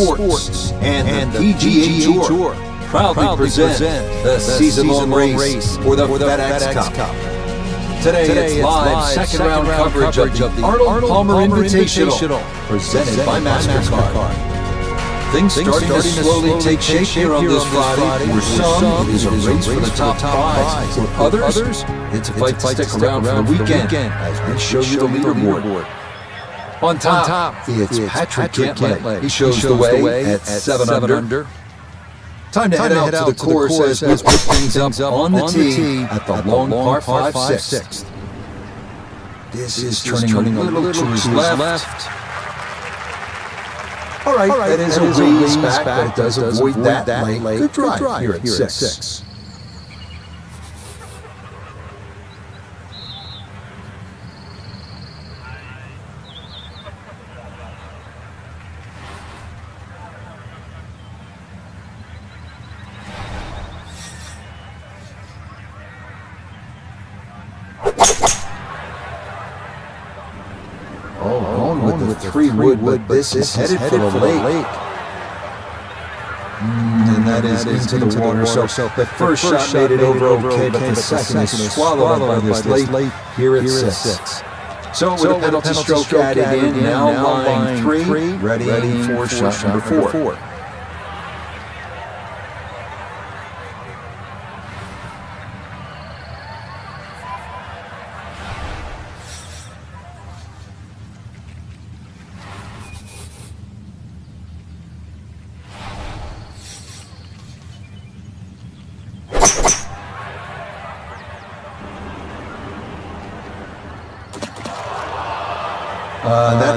Sports and the PGA Tour proudly present the season-long race for the FedEx Cup. Today it's live second-round coverage of the Arnold Palmer Invitational, presented by MasterCard. Things starting to slowly take shape here on this Friday. For some, it is a race for the top prize. For others, it's a fight to stick around for the weekend as we show you the leaderboard. On top, it's Patrick Cantlay. He shows the way at 7 under. Time to head out to the course as we put things up on the tee at the long par 5/6. This is turning a little to his left. All right, that is a ways back, but it does avoid that lane. Good drive here at 6. With the 3-wood, but this is headed for the lake. And that is into the water. So the first shot made it over okay, but the second is swallowed up by this lake here at 6. So with a penalty stroke added in, now line 3, ready for shot number 4.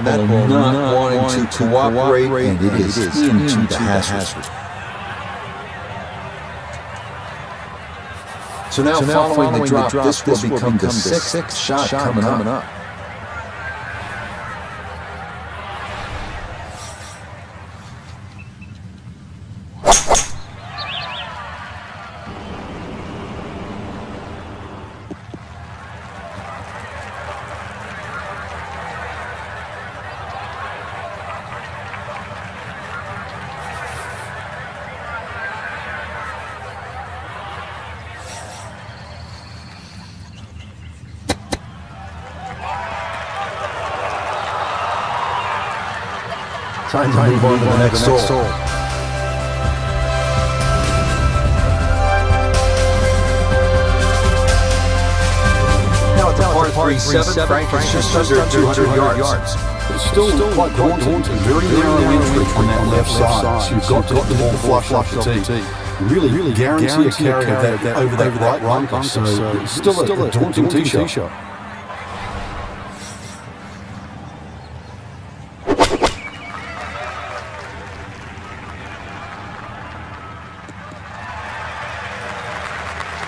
That ball not wanting to cooperate, and it is into the hazard. So now following the drop, this will become the 6th shot coming up. Time to move on to the next hole. Now at the par 3-7, Frank is just under 200 yards. But it's still quite daunting. Very narrow entry on that left side. So you've got to get the ball flush off the tee. Really guarantee a carry of that over that right bunker. So it's still a daunting tee shot.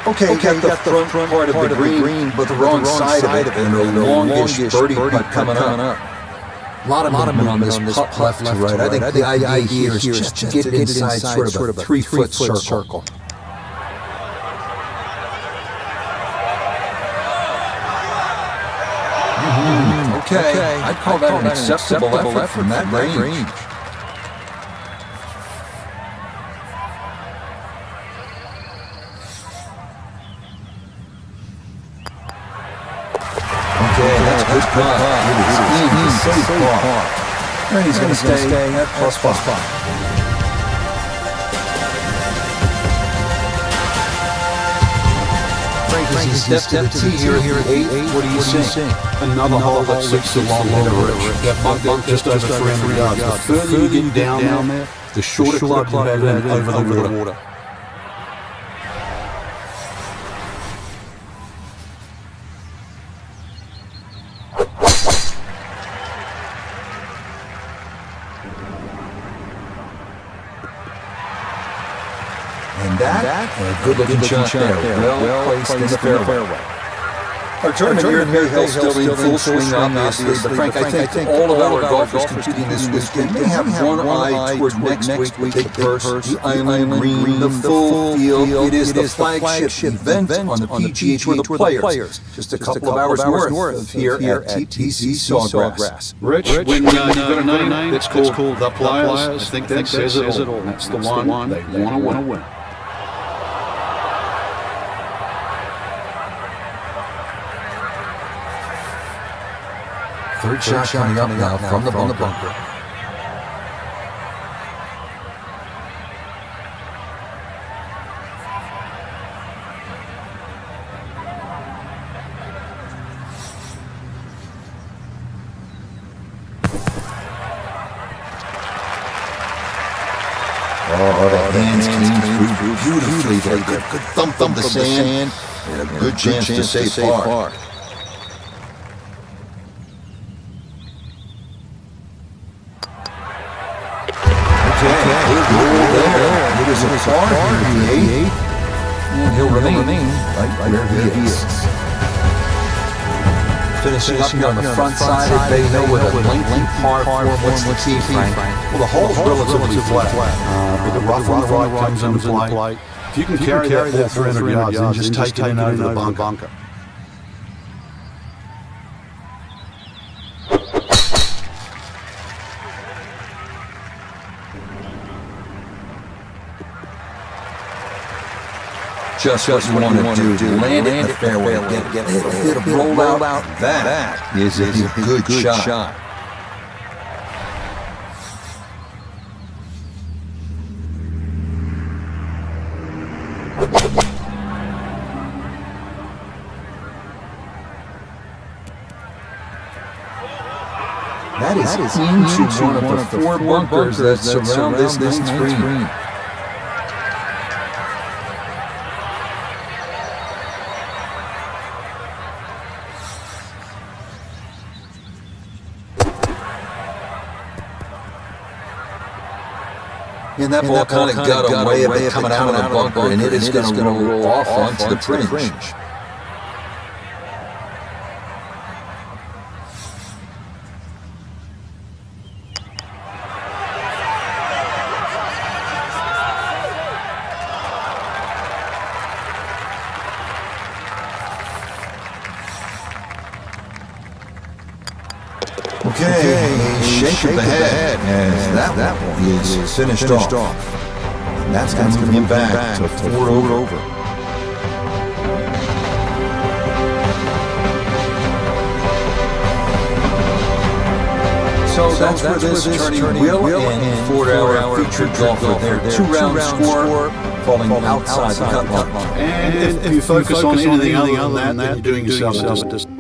Okay, you got the front part of the green, but the wrong side of it, and the longish birdie putt coming up. A lot of movement on this putt left to right. I think the idea here is just to get it inside sort of a 3-foot circle. Okay, I'd call that an acceptable effort from that range. Good putt. It is in safe par. And he's going to stay at +5. Frank, as he steps to the tee here at 8, what do you think? Another hole that suits the long ridge. That bunker just over 300 yards. The further you get down there, the shorter club you have over the water. And that, a good-looking shot there, well placed in the fairway. Our tournament here in Maryhill still in full swing, obviously, but Frank, I think all of our golfers competing this weekend may have one eye toward next week to take first, the Island Green, the full field. It is the flagship event on the PGA Tour, the Players. Just a couple of hours north of here at TTC Sawgrass. Rich, when you've got a name that's called the Players, I think that says it all. That's the one they want to win. Third shot coming up now from the bunker. Oh, the hands came through beautifully. Good thump of the sand, and a good chance to stay par. It is a par here, and he'll remain right where he is. Finishing up here on the front side of Bay Hill with a lengthy par 4. What's the key, Frank? Well, the hole's relatively flat, but the rough on the right comes into play. If you can carry that ball 300 yards, then just take it in over the bunker. Just what you want to do. Land it in the fairway. Get a bit of roll out. That is a good shot. That is into one of the 4 bunkers that surround this green. And that ball kind of got away a bit coming out of the bunker, and it is going to roll off onto the fringe. Okay, a shake of the head as that one is finished off. That's going to move him back to 4 over. So that's where this tourney will end for our featured golfer. Their 2-round score falling outside the cut line. And if you focus on anything other than that, you're doing yourself a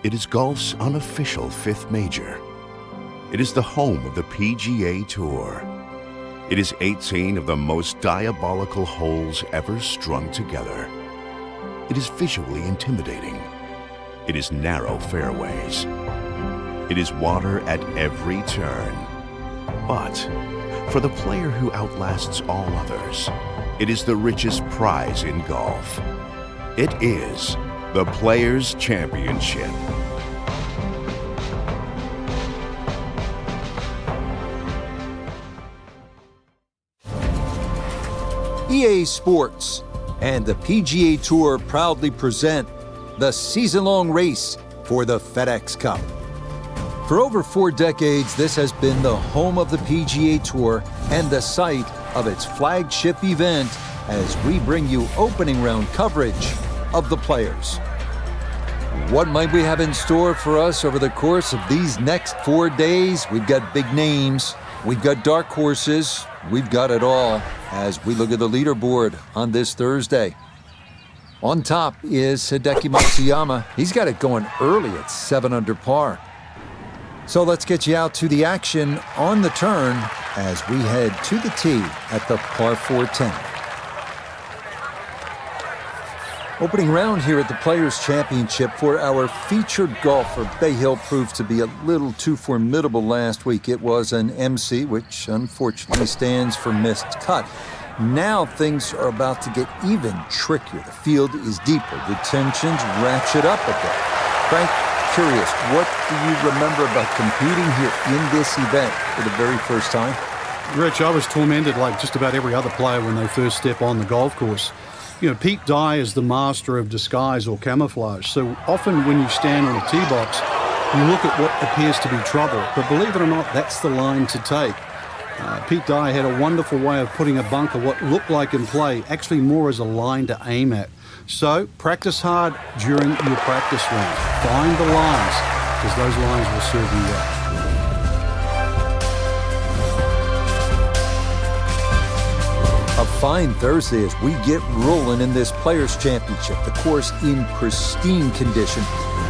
It is golf's unofficial fifth major. It is the home of the PGA Tour. It is 18 of the most diabolical holes ever strung together. It is visually intimidating. It is narrow fairways. It is water at every turn. But for the player who outlasts all others, it is the richest prize in golf. It is the Players' Championship. EA Sports and the PGA Tour proudly present the season-long race for the FedEx Cup. For over 4 decades, this has been the home of the PGA Tour and the site of its flagship event as we bring you opening round coverage of the Players. What might we have in store for us over the course of these next 4 days? We've got big names, we've got dark horses, we've got it all as we look at the leaderboard on this Thursday. On top is Hideki Matsuyama. He's got it going early at 7 under par. So let's get you out to the action on the turn as we head to the tee at the par 410. Opening round here at the Players' Championship for our featured golfer. Bay Hill proved to be a little too formidable last week. It was an MC, which unfortunately stands for missed cut. Now things are about to get even trickier. The field is deeper. The tensions ratchet up a bit. Frank, curious, what do you remember about competing here in this event for the very first time? Rich, I was tormented like just about every other player when they first step on the golf course. You know, Pete Dye is the master of disguise or camouflage. So often when you stand on a tee box, you look at what appears to be trouble. But believe it or not, that's the line to take. Pete Dye had a wonderful way of putting a bunker, what looked like in play, actually more as a line to aim at. So practice hard during your practice rounds. Find the lines, because those lines will serve you well. A fine Thursday as we get rolling in this Players' Championship, the course in pristine condition.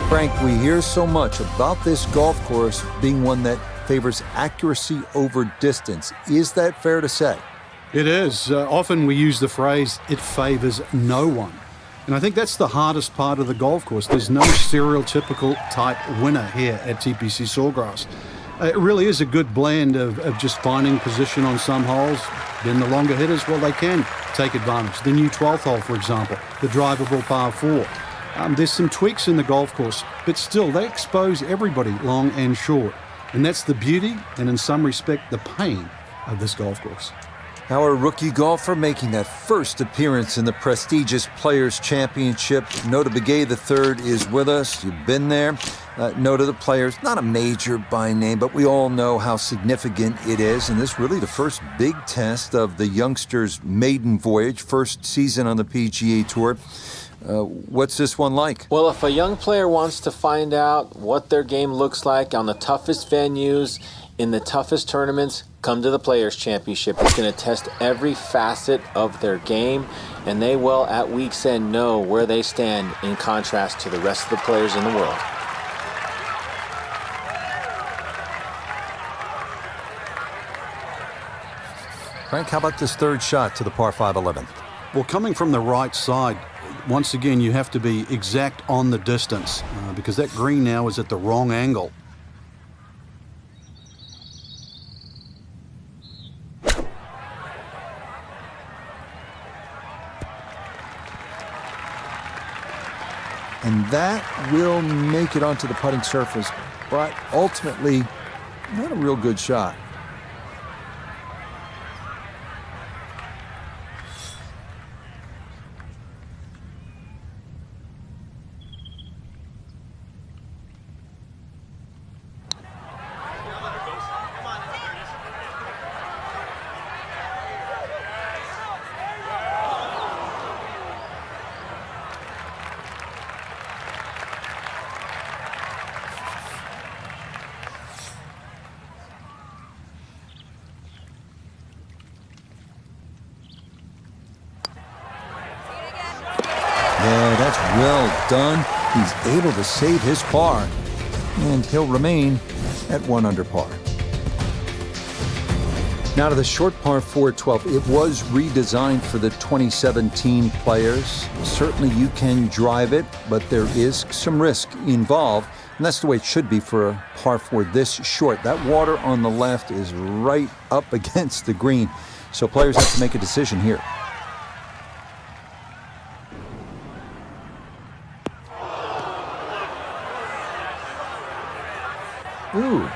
Frank, we hear so much about this golf course being one that favors accuracy over distance. Is that fair to say? It is. Often we use the phrase, it favors no one. And I think that's the hardest part of the golf course. There's no stereotypical type winner here at TPC Sawgrass. It really is a good blend of just finding position on some holes. Then the longer hitters, well, they can take advantage. The new 12th hole, for example, the drivable par 4. There's some tweaks in the golf course, but still, they expose everybody long and short. And that's the beauty and, in some respect, the pain of this golf course. Our rookie golfer making that first appearance in the prestigious Players' Championship. Nota Begay III is with us. You've been there. Note of the Players, not a major by name, but we all know how significant it is. And this is really the first big test of the youngster's maiden voyage, first season on the PGA Tour. What's this one like? Well, if a young player wants to find out what their game looks like on the toughest venues, in the toughest tournaments, come to the Players' Championship. It's going to test every facet of their game, and they will, at week's end, know where they stand in contrast to the rest of the players in the world. Frank, how about this third shot to the par 5-11? Well, coming from the right side, once again, you have to be exact on the distance because that green now is at the wrong angle. And that will make it onto the putting surface, but ultimately, not a real good shot. Yeah, that's well done. He's able to save his par, and he'll remain at 1 under par. Now to the short par 4 12. It was redesigned for the 2017 players. Certainly you can drive it, but there is some risk involved, and that's the way it should be for a par 4 this short. That water on the left is right up against the green, so players have to make a decision here. Ooh.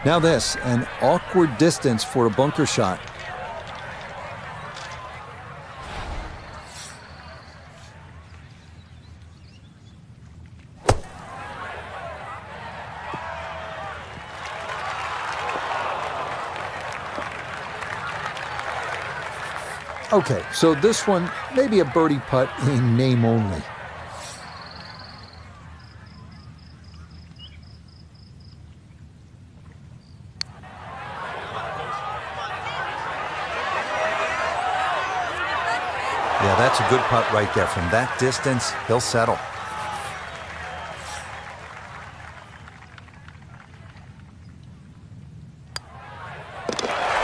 Now this, an awkward distance for a bunker shot. Okay, so this one, maybe a birdie putt in name only. Yeah, that's a good putt right there. From that distance, he'll settle.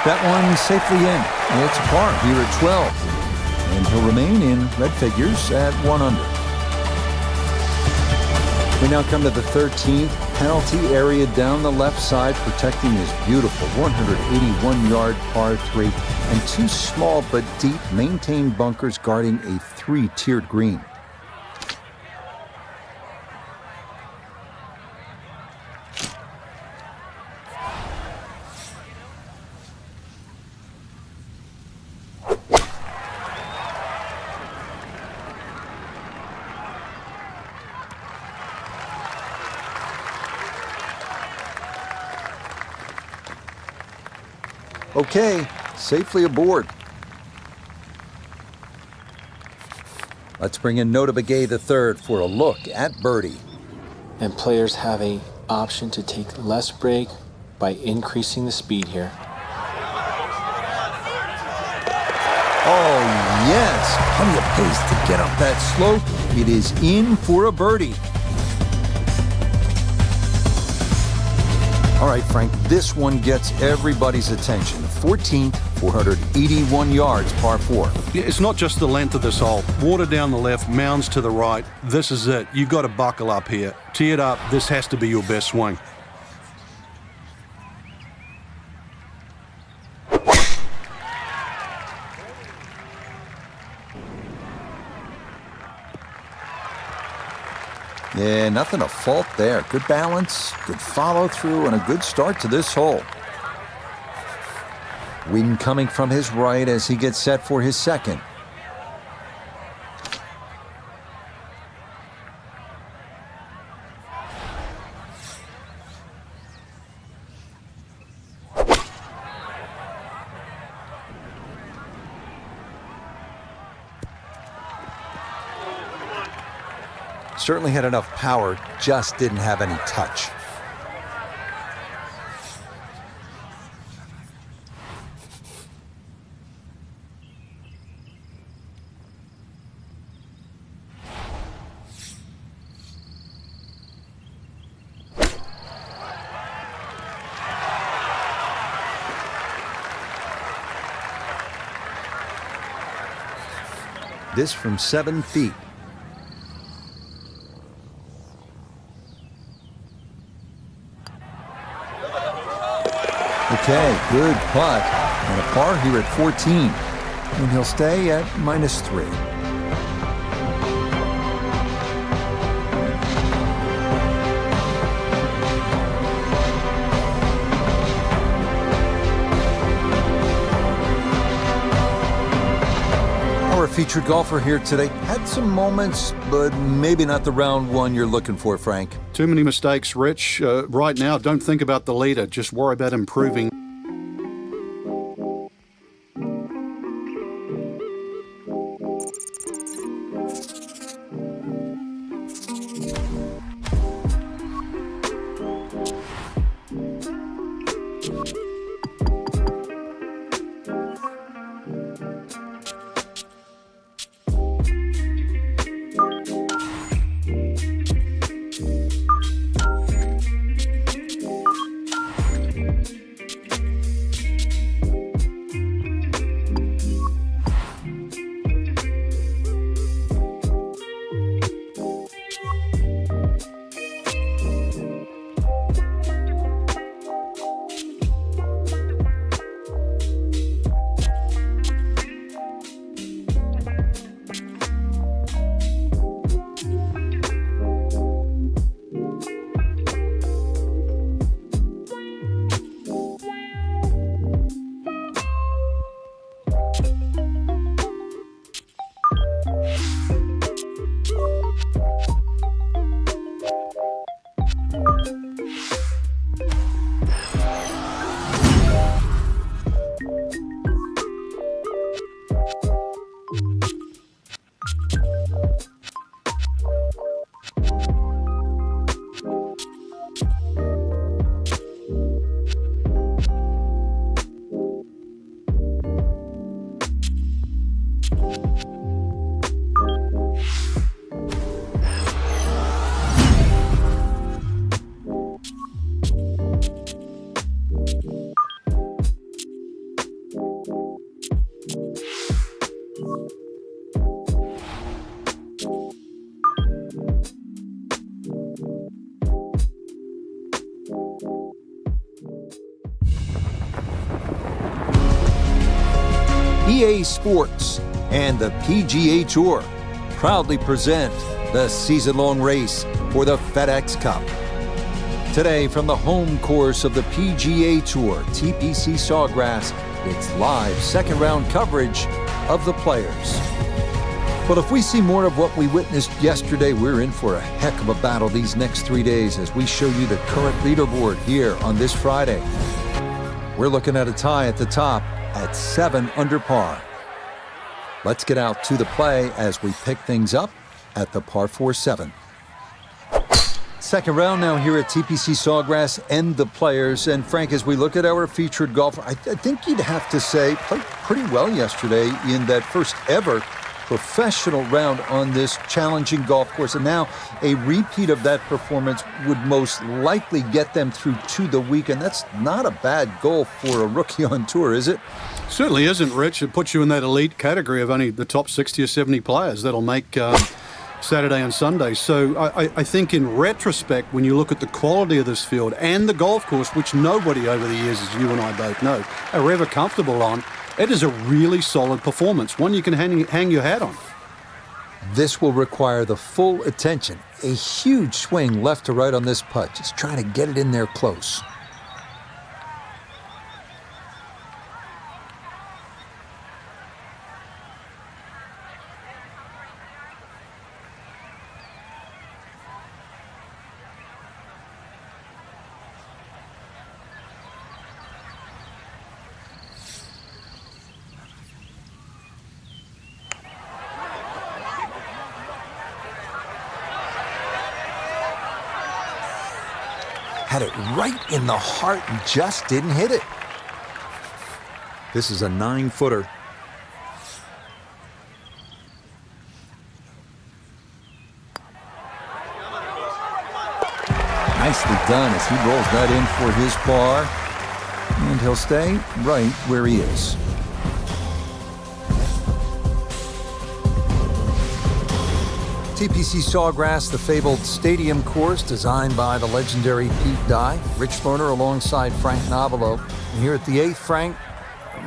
That one safely in. It's a par here at 12. And he'll remain in red figures at 1 under. We now come to the 13th penalty area down the left side, protecting his beautiful 181-yard par 3 and 2 small but deep maintained bunkers guarding a 3-tiered green. Okay, safely aboard. Let's bring in Nota Begay III for a look at birdie. And players have an option to take less break by increasing the speed here. Oh, yes, plenty of pace to get up that slope. It is in for a birdie. All right, Frank, this one gets everybody's attention. 14th, 481 yards, par 4. Yeah, it's not just the length of this hole. Water down the left, mounds to the right. This is it. You've got to buckle up here. Tee it up. This has to be your best swing. Yeah, nothing to fault there. Good balance, good follow through, and a good start to this hole. Wind coming from his right as he gets set for his second. Certainly had enough power, just didn't have any touch. This from 7 feet. Okay, good putt. And a par here at 14. And he'll stay at -3. Our featured golfer here today had some moments, but maybe not the round one you're looking for, Frank. Too many mistakes, Rich. Right now, don't think about the leader. Just worry about improving. EA Sports and the PGA Tour proudly present the season-long race for the FedEx Cup. Today, from the home course of the PGA Tour, TPC Sawgrass, it's live second-round coverage of the Players. Well, if we see more of what we witnessed yesterday, we're in for a heck of a battle these next 3 days as we show you the current leaderboard here on this Friday. We're looking at a tie at the top at 7 under par. Let's get out to the play as we pick things up at the par 4-7. Second round now here at TPC Sawgrass and the Players. And Frank, as we look at our featured golfer, I think you'd have to say played pretty well yesterday in that first ever professional round on this challenging golf course. And now a repeat of that performance would most likely get them through to the weekend. That's not a bad goal for a rookie on tour, is it? Certainly isn't, Rich. It puts you in that elite category of only the top 60 or 70 players that'll make Saturday and Sunday. So I think in retrospect, when you look at the quality of this field and the golf course, which nobody over the years, as you and I both know, are ever comfortable on, it is a really solid performance, one you can hang your hat on. This will require the full attention. A huge swing left to right on this putt, just trying to get it in there close. Had it right in the heart and just didn't hit it. This is a 9-footer. Nicely done as he rolls that in for his par. And he'll stay right where he is. TPC Sawgrass, the fabled stadium course designed by the legendary Pete Dye. Rich Lerner alongside Frank Nobilo. And here at the 8th, Frank,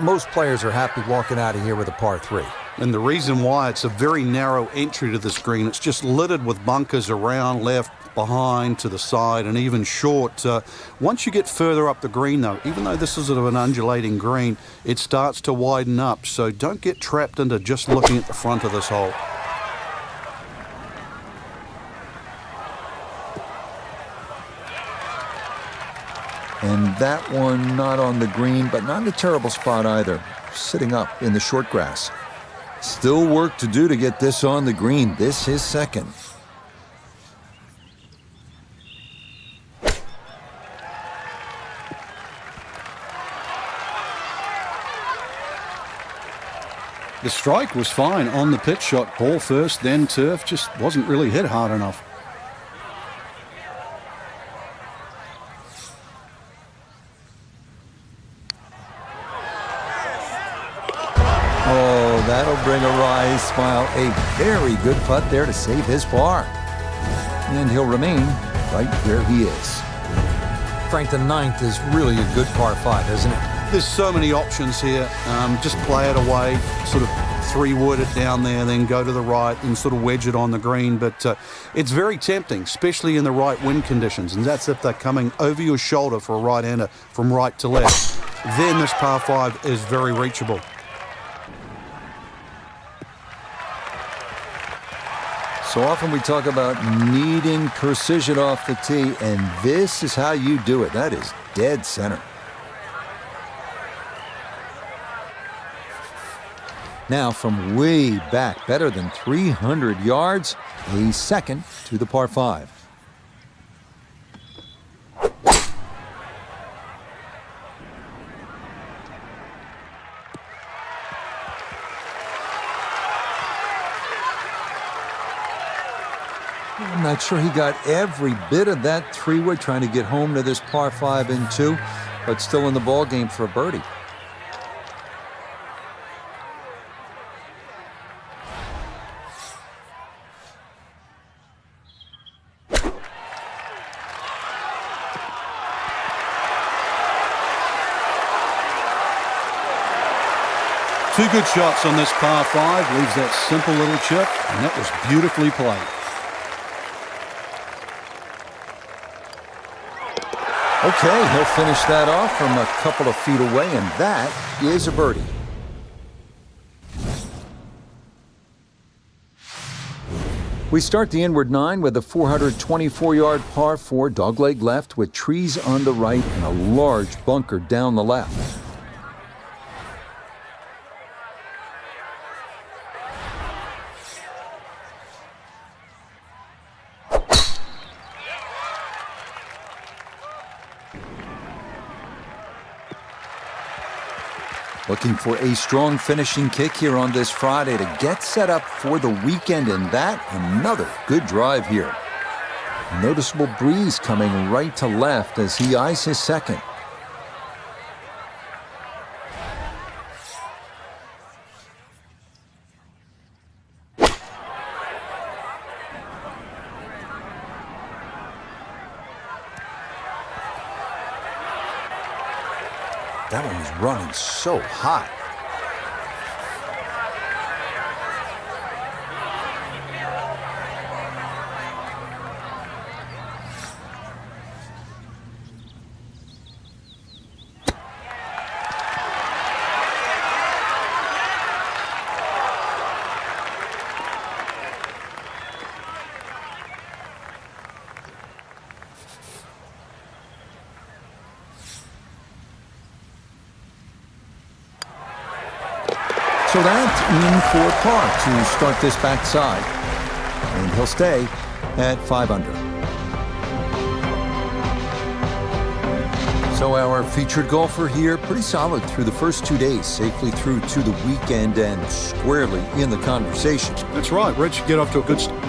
most players are happy walking out of here with a par 3. And the reason why, it's a very narrow entry to this green. It's just littered with bunkers around, left, behind, to the side, and even short. Once you get further up the green, though, even though this is sort of an undulating green, it starts to widen up. So don't get trapped into just looking at the front of this hole. And that one not on the green, but not in a terrible spot either. Sitting up in the short grass. Still work to do to get this on the green. This is second. The strike was fine on the pitch shot. Ball first, then turf. Just wasn't really hit hard enough. Oh, that'll bring a wry smile. A very good putt there to save his par. And he'll remain right where he is. Frank, the 9th is really a good par 5, isn't it? There's so many options here. Just play it away, sort of 3-wood it down there, then go to the right and sort of wedge it on the green. But it's very tempting, especially in the right wind conditions. And that's if they're coming over your shoulder for a right-hander from right to left. Then this par 5 is very reachable. So often we talk about needing precision off the tee, and this is how you do it. That is dead center. Now from way back, better than 300 yards, a second to the par 5. I'm not sure he got every bit of that 3-wood trying to get home to this par 5 and 2, but still in the ball game for a birdie. Two good shots on this par 5. Leaves that simple little chip, and that was beautifully played. Okay, he'll finish that off from a couple of feet away, and that is a birdie. We start the inward 9 with a 424-yard par 4 dogleg left with trees on the right and a large bunker down the left. Looking for a strong finishing kick here on this Friday to get set up for the weekend, and that another good drive here. Noticeable breeze coming right to left as he eyes his second. That one was running so hot. So that's in for par to start this backside. And he'll stay at 5 under. So our featured golfer here, pretty solid through the first 2 days, safely through to the weekend and squarely in the conversation. That's right, Rich. Get off to a good start.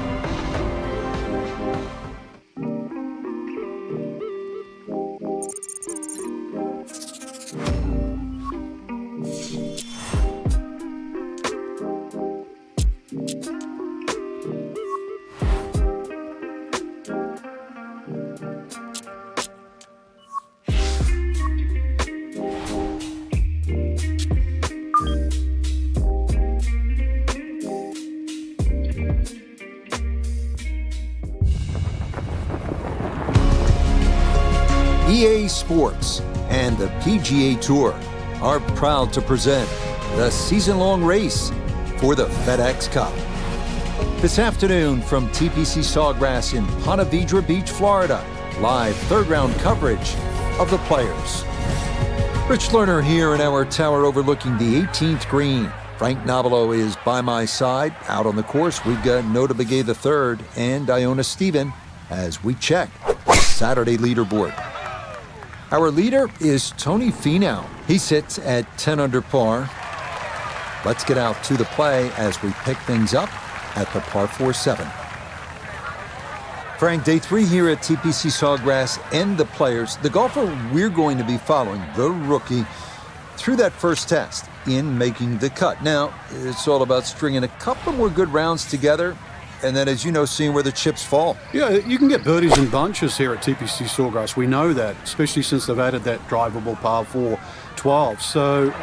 EA Sports and the PGA Tour are proud to present the season-long race for the FedEx Cup. This afternoon from TPC Sawgrass in Ponte Vedra Beach, Florida, live third-round coverage of the Players. Rich Lerner here in our tower overlooking the 18th green. Frank Nobilo is by my side. Out on the course, we've got Nota Begay III and Iona Stephen as we check the Saturday leaderboard. Our leader is Tony Finau. He sits at 10 under par. Let's get out to the play as we pick things up at the par 4-7. Frank, day 3 here at TPC Sawgrass and the Players. The golfer we're going to be following, the rookie, through that first test in making the cut. Now, it's all about stringing a couple more good rounds together, and then, as you know, seeing where the chips fall. Yeah, you can get birdies in bunches here at TPC Sawgrass. We know that, especially since they've added that drivable par 4 12. So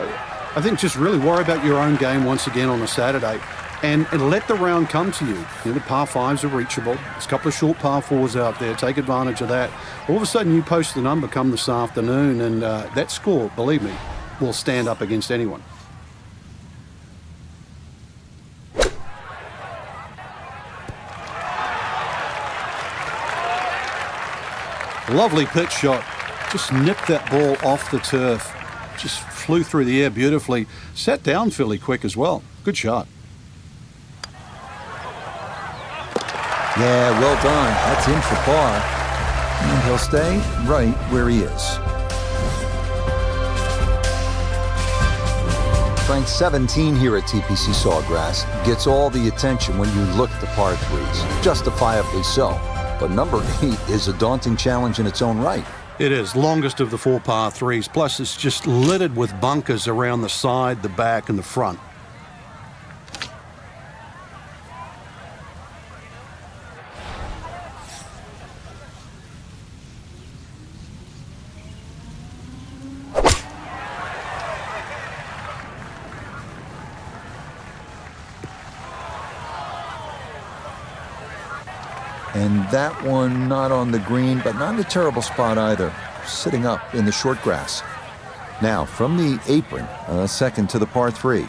I think just really worry about your own game once again on a Saturday and let the round come to you. The par 5s are reachable. There's a couple of short par 4s out there. Take advantage of that. All of a sudden, you post the number come this afternoon, and that score, believe me, will stand up against anyone. Lovely pitch shot. Just nipped that ball off the turf. Just flew through the air beautifully. Sat down fairly quick as well. Good shot. Yeah, well done. That's in for par. And he'll stay right where he is. Frank, 17 here at TPC Sawgrass gets all the attention when you look at the par 3s. Justifiably so. But number 8 is a daunting challenge in its own right. It is. Longest of the 4 par 3s. Plus, it's just littered with bunkers around the side, the back, and the front. And that one not on the green, but not in a terrible spot either. Sitting up in the short grass. Now, from the apron, second to the par 3.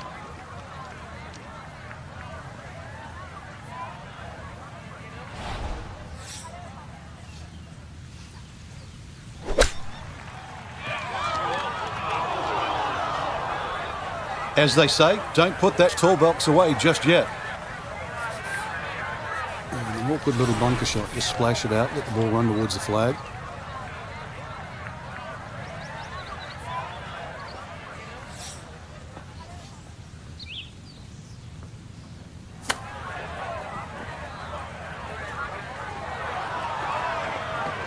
As they say, don't put that toolbox away just yet. An awkward little bunker shot. Just splash it out, let the ball run towards the flag.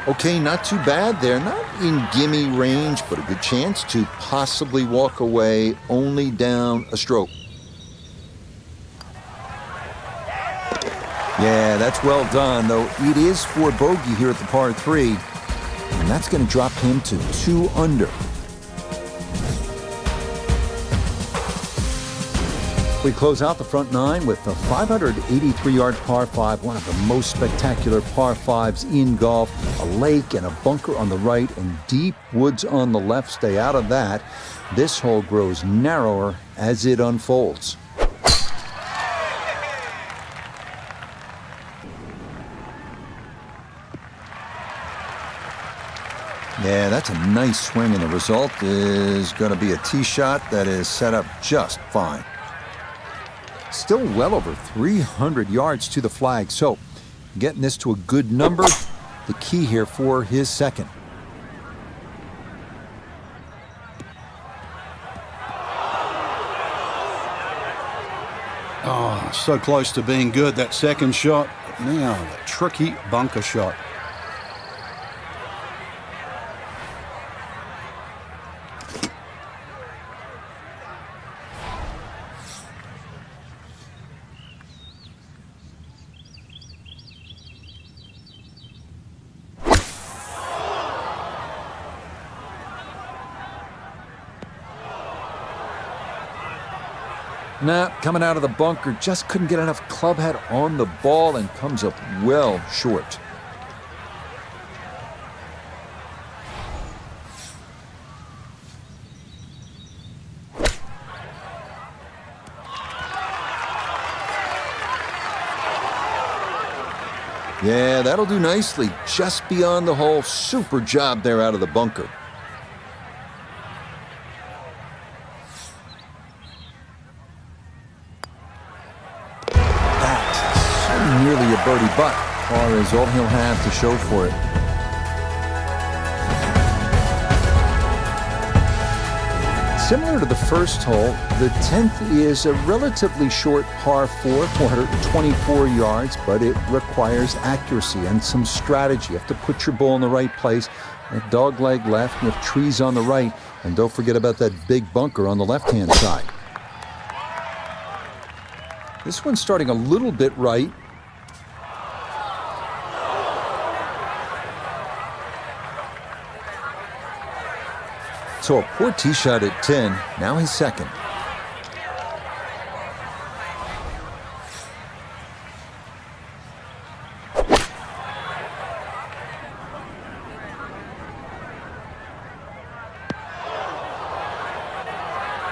Okay, not too bad there. Not in gimme range, but a good chance to possibly walk away only down a stroke. Yeah, that's well done, though it is for bogey here at the par 3. And that's going to drop him to 2 under. We close out the front 9 with a 583-yard par 5, one of the most spectacular par 5s in golf. A lake and a bunker on the right and deep woods on the left. Stay out of that. This hole grows narrower as it unfolds. Yeah, that's a nice swing, and the result is going to be a tee shot that is set up just fine. Still well over 300 yards to the flag, so getting this to a good number, the key here for his second. Oh, so close to being good, that second shot. But now, the tricky bunker shot. Nah, coming out of the bunker, just couldn't get enough club head on the ball and comes up well short. Yeah, that'll do nicely. Just beyond the hole. Super job there out of the bunker. Nearly a birdie, but par is all he'll have to show for it. Similar to the first hole, the 10th is a relatively short par 4, 424 yards, but it requires accuracy and some strategy. You have to put your ball in the right place, a dog leg left, and you have trees on the right, and don't forget about that big bunker on the left-hand side. This one's starting a little bit right. So a poor tee shot at 10, now his second.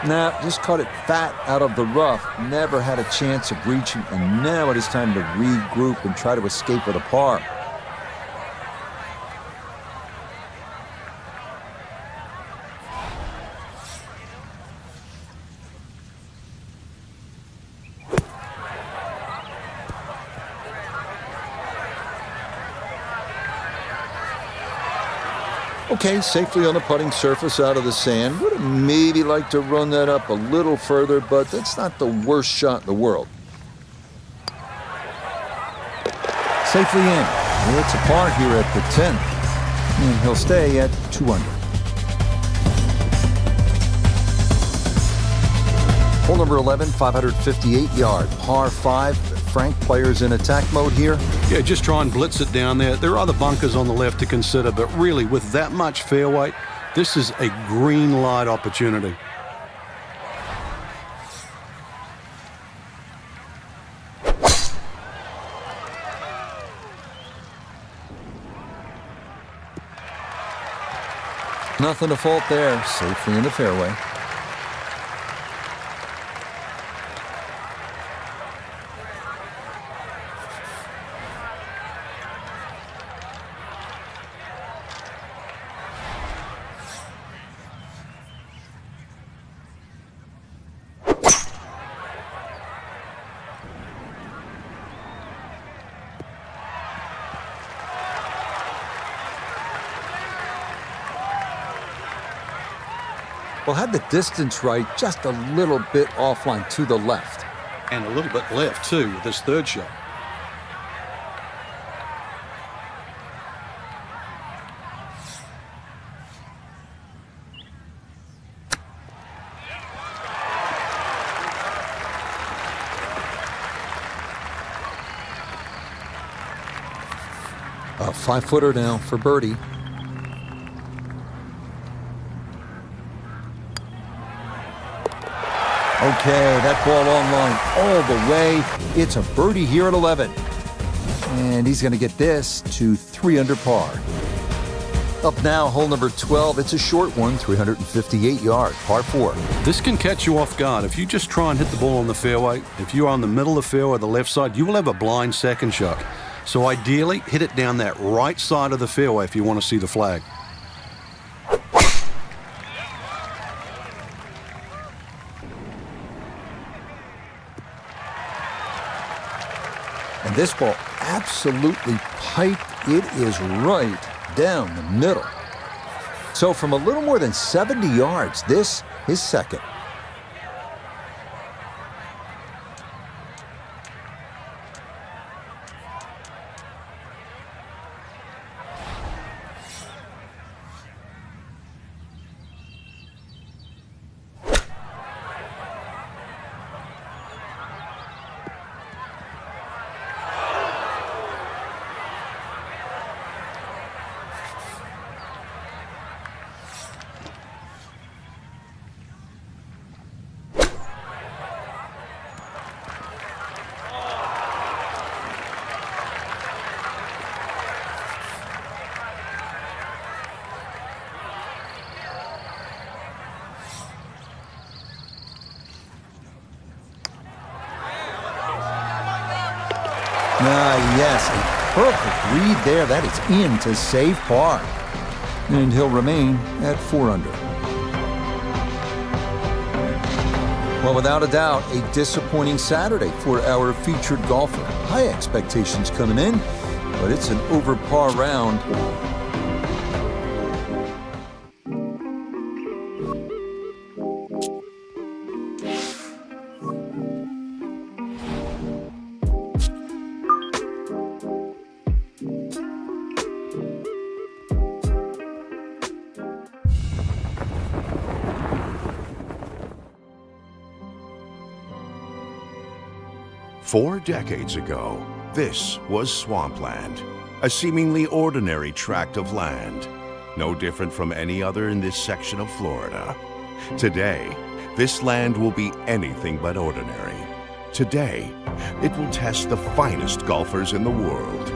Nah, just caught it fat out of the rough. Never had a chance of reaching, and now it is time to regroup and try to escape with a par. Okay, safely on the putting surface out of the sand. Would have maybe liked to run that up a little further, but that's not the worst shot in the world. Safely in. Well, it's a par here at the 10th. And he'll stay at 2 under. Hole number 11, 558-yard, par 5. Frank, players in attack mode here. Yeah, just try and blitz it down there. There are other bunkers on the left to consider, but really, with that much fairway, this is a green light opportunity. nothing to fault there. Safely in the fairway. Well, had the distance right, just a little bit offline to the left. And a little bit left, too, with this third shot. A 5-footer now for birdie. Okay, that ball online all the way. It's a birdie here at 11. And he's going to get this to 3 under par. Up now, hole number 12. It's a short one, 358 yard, par 4. This can catch you off guard. If you just try and hit the ball on the fairway, if you're on the middle of the fairway, the left side, you will have a blind second shot. So ideally, hit it down that right side of the fairway if you want to see the flag. And this ball absolutely piped. It is right down the middle. So from a little more than 70 yards, this is second. Yes, a perfect read there. That is in to save par. And he'll remain at 4 under. Well, without a doubt, a disappointing Saturday for our featured golfer. High expectations coming in, but it's an over par round. Four decades ago, this was swampland, a seemingly ordinary tract of land, no different from any other in this section of Florida. Today, this land will be anything but ordinary. Today, it will test the finest golfers in the world,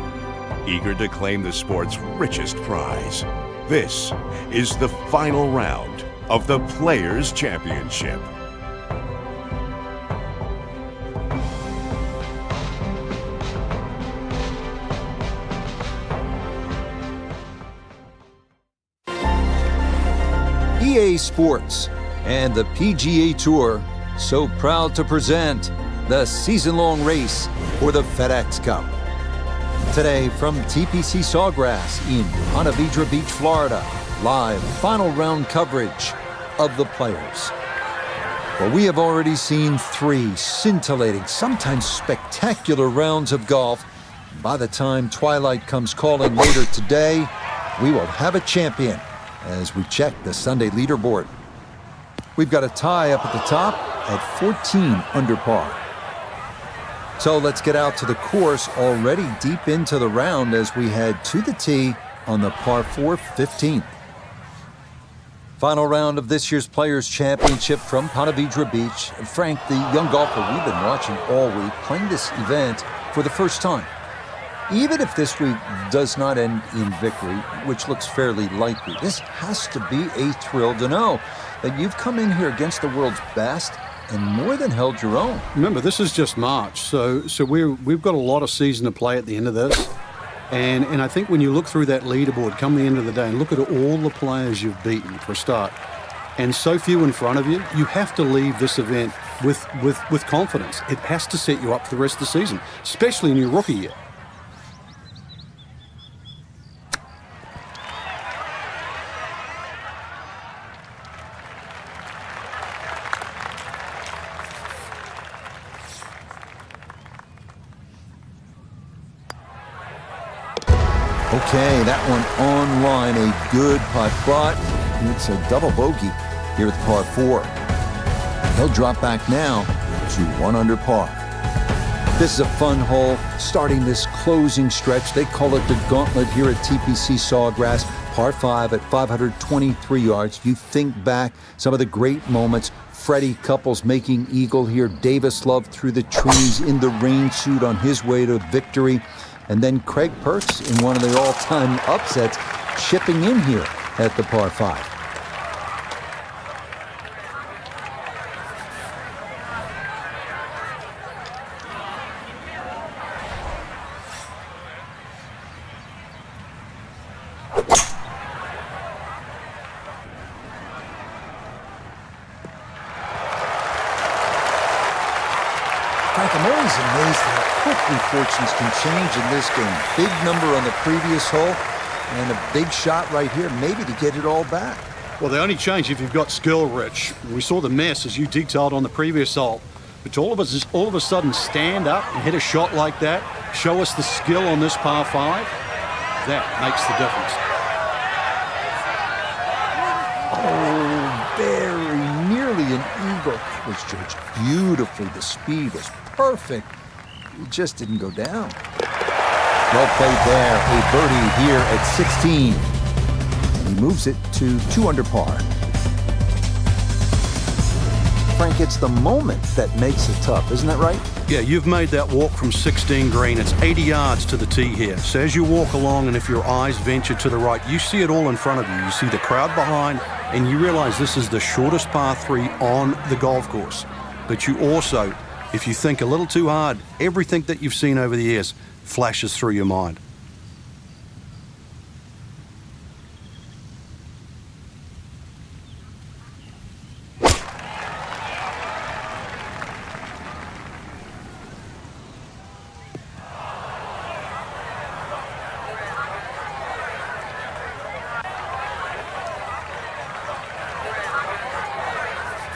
eager to claim the sport's richest prize. This is the final round of the Players' Championship. PGA Sports and the PGA Tour so proud to present the season-long race for the FedEx Cup. Today from TPC Sawgrass in Ponte Vedra Beach, Florida, live final round coverage of the Players. Well, we have already seen 3 scintillating, sometimes spectacular rounds of golf. By the time twilight comes calling later today, we will have a champion as we check the Sunday leaderboard. We've got a tie up at the top at 14 under par. So let's get out to the course, already deep into the round as we head to the tee on the par 4 15th. Final round of this year's Players' Championship from Ponte Vedra Beach. Frank, the young golfer we've been watching all week, playing this event for the first time. Even if this week does not end in victory, which looks fairly likely, this has to be a thrill to know that you've come in here against the world's best and more than held your own. Remember, this is just March, so we've got a lot of season to play at the end of this. And I think when you look through that leaderboard come the end of the day and look at all the players you've beaten for a start, and so few in front of you, you have to leave this event with confidence. It has to set you up for the rest of the season, especially in your rookie year. Okay, that one on line, a good putt, but it's a double bogey here at the par 4. He'll drop back now to 1 under par. This is a fun hole, starting this closing stretch. They call it the gauntlet here at TPC Sawgrass. Par 5 at 523 yards. You think back some of the great moments. Freddie Couples making eagle here. Davis Love through the trees in the rain suit on his way to victory. And then Craig Perks in one of the all-time upsets, chipping in here at the par 5. Frank, I'm always amazed how quickly fortunes can change in this game. Big number on the previous hole and a big shot right here, maybe to get it all back. Well, they only change if you've got skill, Rich. We saw the mess as you detailed on the previous hole. But to all of a sudden stand up and hit a shot like that, show us the skill on this par 5, that makes the difference. Oh, very nearly an eagle. It was judged beautifully. The speed was perfect. It just didn't go down. Well played there. A birdie here at 16. And he moves it to 2 under par. Frank, it's the moment that makes it tough, isn't that right? Yeah, you've made that walk from 16 green. It's 80 yards to the tee here. So as you walk along and if your eyes venture to the right, you see it all in front of you. You see the crowd behind and you realize this is the shortest par 3 on the golf course. But you also, if you think a little too hard, everything that you've seen over the years flashes through your mind.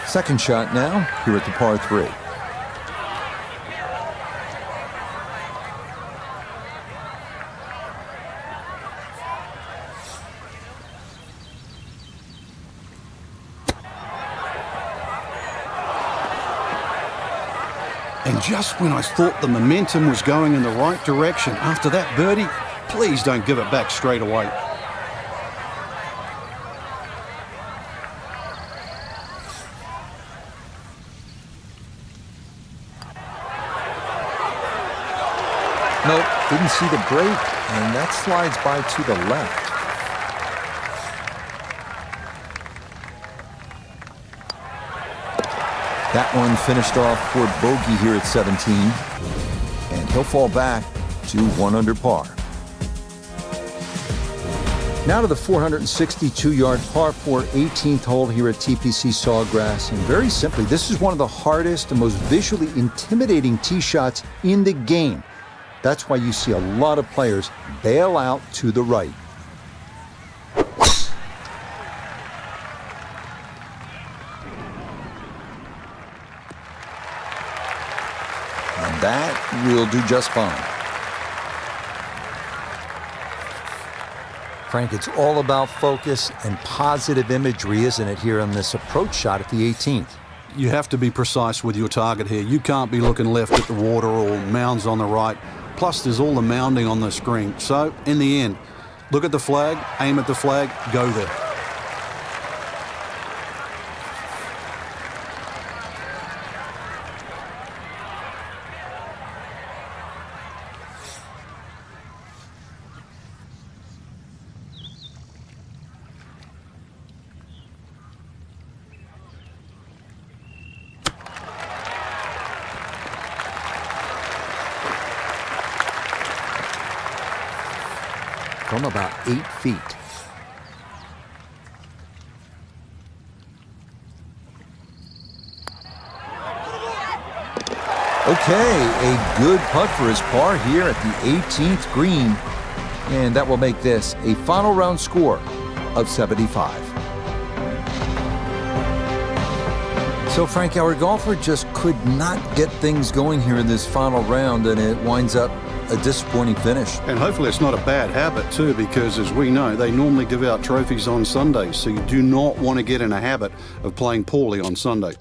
Second shot now here at the par 3. And just when I thought the momentum was going in the right direction, after that birdie, please don't give it back straight away. Nope, didn't see the break, and that slides by to the left. That one finished off for bogey here at 17, and he'll fall back to 1 under par. Now to the 462-yard par 4 18th hole here at TPC Sawgrass, and very simply, this is one of the hardest and most visually intimidating tee shots in the game. That's why you see a lot of players bail out to the right. And that will do just fine. Frank, it's all about focus and positive imagery, isn't it, here on this approach shot at the 18th? You have to be precise with your target here. You can't be looking left at the water or mounds on the right. Plus, there's all the mounding on the screen. So, in the end, look at the flag, aim at the flag, go there. from about 8 feet. Okay, a good putt for his par here at the 18th green. And that will make this a final round score of 75. So, Frank, our golfer just could not get things going here in this final round, and it winds up a disappointing finish. And hopefully it's not a bad habit too, because as we know, they normally give out trophies on Sundays, so you do not want to get in a habit of playing poorly on Sunday.